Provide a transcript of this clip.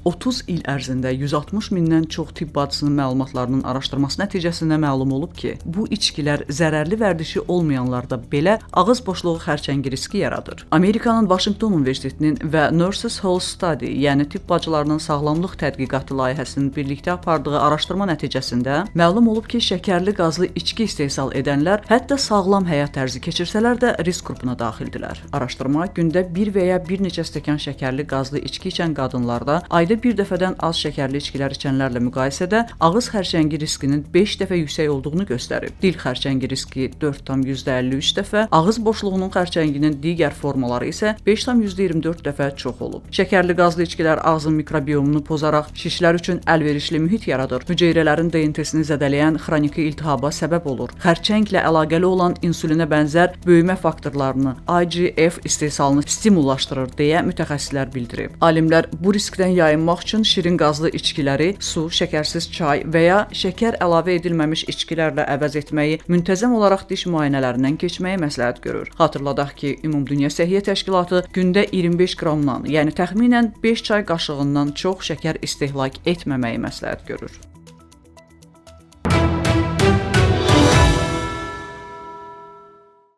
30 il ərzində 160 mindən çox tibb bacısının məlumatlarının araşdırması nəticəsində məlum olub ki, bu içkilər zərərli vərdişi olmayanlarda belə ağız boşluğu xərçəngi riski yaradır. Amerikanın Washington Universitetinin və Nurses Health Study, yəni tibb bacılarının sağlamlıq tədqiqatı layihəsinin birlikdə apardığı araşdırma nəticəsində məlum olub ki, şəkərli qazlı içki istehsal edənlər hətta sağlam həyat tərzi keçirsələr də risk qrupuna daxildilər. Araşdırma gündə bir və ya bir neçə stəkan şəkərli qazlı içki içən qadınlarda ayda bir dəfədən az şəkərli içkilər içənlərlə müqayisədə ağız xərçəngi riskinin 5 dəfə yüksək olduğunu göstərib. Dil xərçəngi riski 4,53 dəfə, ağız boşluğunun xərçənginin digər formaları isə 5,24 dəfə çox olub. Şəkərli qazlı içkilər ağzın mikrobiyomunu pozaraq şişlər üçün əlverişli mühit yaradır. Hüceyrələrin DNT-sini zədələyən xroniki iltihaba səbəb olur. Xərçənglə əlaqəli olan insulinə bənzər böyümə faktorlarını, IGF istehsalını stimullaşdırır deyə mütəxəssislər bildirib. Alimlər bu riskdən yayınmaq üçün şirin qazlı içkiləri su, şəkərsiz çay və ya şəkər əlavə edilməmiş içkilərlə əvəz etməyi, müntəzəm olaraq diş müayinələrindən keçməyi məsləhət görür. Xatırladaq ki, Ümumdünya Səhiyyə Təşkilatı gündə 25 qramdan, yəni təxminən 5 çay qaşığından çox şəkər istehlak etməməyi məsləhət görür.